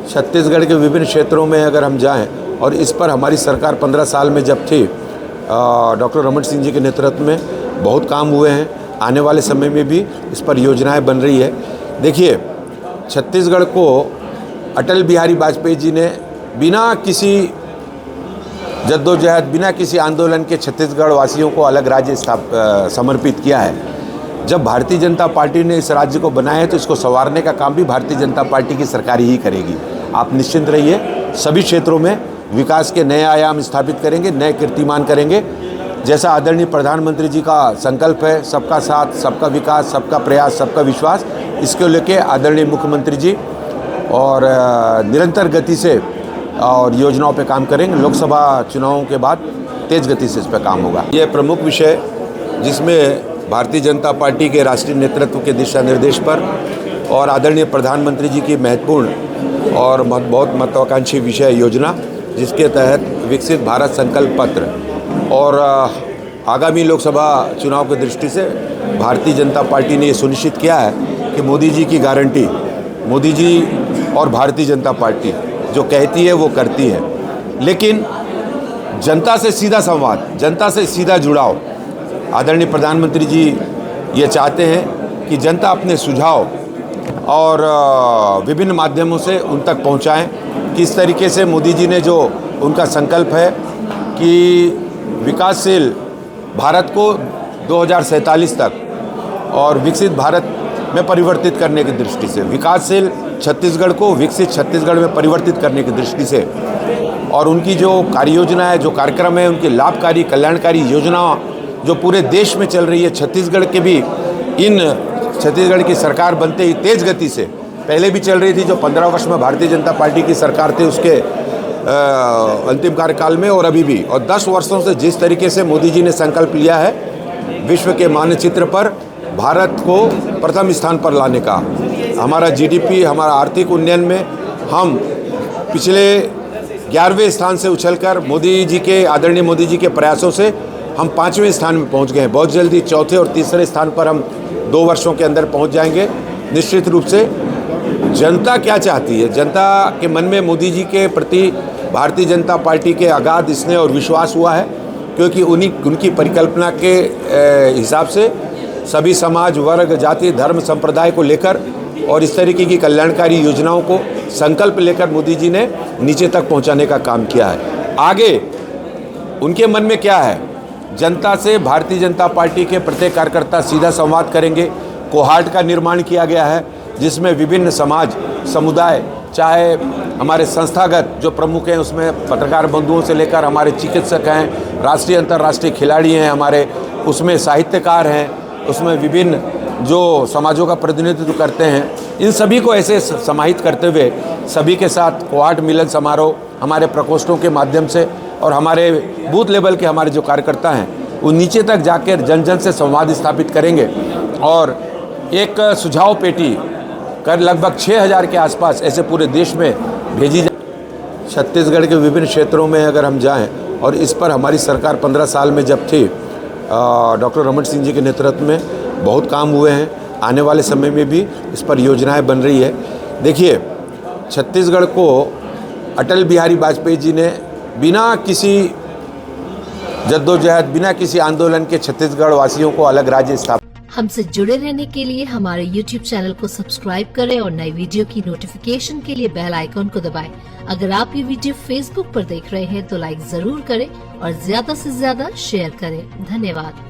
छत्तीसगढ़ के विभिन्न क्षेत्रों में अगर हम जाएं और इस पर हमारी सरकार 15 साल में जब थी डॉक्टर रमन सिंह जी के नेतृत्व में बहुत काम हुए हैं। आने वाले समय में भी इस पर योजनाएं बन रही है। देखिए, छत्तीसगढ़ को अटल बिहारी वाजपेयी जी ने बिना किसी जद्दोजहद, बिना किसी आंदोलन के छत्तीसगढ़ वासियों को अलग राज्य समर्पित किया है। जब भारतीय जनता पार्टी ने इस राज्य को बनाया है तो इसको संवारने का काम भी भारतीय जनता पार्टी की सरकार ही करेगी। आप निश्चिंत रहिए, सभी क्षेत्रों में विकास के नए आयाम स्थापित करेंगे, नए कीर्तिमान करेंगे। जैसा आदरणीय प्रधानमंत्री जी का संकल्प है, सबका साथ, सबका विकास, सबका प्रयास, सबका विश्वास, इसको लेके आदरणीय मुख्यमंत्री जी और निरंतर गति से और योजनाओं पे काम करेंगे। लोकसभा चुनावों के बाद तेज गति से इस पर काम होगा। ये प्रमुख विषय जिसमें भारतीय जनता पार्टी के राष्ट्रीय नेतृत्व के दिशा निर्देश पर और आदरणीय प्रधानमंत्री जी की महत्वपूर्ण और बहुत महत्वाकांक्षी विषय योजना, जिसके तहत विकसित भारत संकल्प पत्र और आगामी लोकसभा चुनाव की दृष्टि से भारतीय जनता पार्टी ने ये सुनिश्चित किया है कि मोदी जी की गारंटी, मोदी जी और भारतीय जनता पार्टी जो कहती है वो करती है। लेकिन जनता से सीधा संवाद, जनता से सीधा जुड़ाव, आदरणीय प्रधानमंत्री जी ये चाहते हैं कि जनता अपने सुझाव और विभिन्न माध्यमों से उन तक पहुंचाएं। किस तरीके से मोदी जी ने जो उनका संकल्प है कि विकासशील भारत को 2047 तक और विकसित भारत में परिवर्तित करने की दृष्टि से, विकासशील छत्तीसगढ़ को विकसित छत्तीसगढ़ में परिवर्तित करने की दृष्टि से, और उनकी जो कार्य योजना है, जो कार्यक्रम है, उनकी लाभकारी कल्याणकारी योजना जो पूरे देश में चल रही है, छत्तीसगढ़ के भी इन छत्तीसगढ़ की सरकार बनते ही तेज गति से पहले भी चल रही थी। जो 15 वर्ष में भारतीय जनता पार्टी की सरकार थी उसके अंतिम कार्यकाल में और अभी भी, और 10 वर्षों से जिस तरीके से मोदी जी ने संकल्प लिया है विश्व के मानचित्र पर भारत को प्रथम स्थान पर लाने का, हमारा जीडीपी, हमारा आर्थिक उन्नयन में हम पिछले 11वें स्थान से उछलकर मोदी जी के, आदरणीय मोदी जी के प्रयासों से हम 5वें स्थान में पहुंच गए हैं। बहुत जल्दी चौथे और तीसरे स्थान पर हम 2 वर्षों के अंदर पहुंच जाएंगे। निश्चित रूप से जनता क्या चाहती है, जनता के मन में मोदी जी के प्रति भारतीय जनता पार्टी के अगाध स्नेह और विश्वास हुआ है, क्योंकि उनकी परिकल्पना के हिसाब से सभी समाज, वर्ग, जाति, धर्म, संप्रदाय को लेकर और इस तरीके की कल्याणकारी योजनाओं को संकल्प लेकर मोदी जी ने नीचे तक पहुंचाने का काम किया है। आगे उनके मन में क्या है, जनता से भारतीय जनता पार्टी के प्रत्येक कार्यकर्ता सीधा संवाद करेंगे। कोहार्ट का निर्माण किया गया है जिसमें विभिन्न समाज, समुदाय, चाहे हमारे संस्थागत जो प्रमुख हैं उसमें पत्रकार बंधुओं से लेकर हमारे चिकित्सक हैं, राष्ट्रीय अंतर्राष्ट्रीय खिलाड़ी हैं हमारे, उसमें साहित्यकार हैं, उसमें विभिन्न जो समाजों का प्रतिनिधित्व करते हैं, इन सभी को ऐसे समाहित करते हुए सभी के साथ कोहार्ट मिलन समारोह हमारे प्रकोष्ठों के माध्यम से और हमारे बूथ लेवल के हमारे जो कार्यकर्ता हैं वो नीचे तक जाकर जन जन से संवाद स्थापित करेंगे और एक सुझाव पेटी कर लगभग 6000 के आसपास ऐसे पूरे देश में भेजी जाए। छत्तीसगढ़ के विभिन्न क्षेत्रों में अगर हम जाएं और इस पर हमारी सरकार 15 साल में जब थी डॉक्टर रमन सिंह जी के नेतृत्व में बहुत काम हुए हैं। आने वाले समय में भी इस पर योजनाएं बन रही है। देखिए, छत्तीसगढ़ को अटल बिहारी वाजपेयी जी ने बिना किसी जद्दोजहद, बिना किसी आंदोलन के छत्तीसगढ़ वासियों को अलग राज्य स्थापित। हमसे जुड़े रहने के लिए हमारे YouTube चैनल को सब्सक्राइब करें और नई वीडियो की नोटिफिकेशन के लिए बेल आइकॉन को दबाएं। अगर आप ये वीडियो Facebook पर देख रहे हैं तो लाइक जरूर करें और ज्यादा से ज्यादा शेयर करें। धन्यवाद।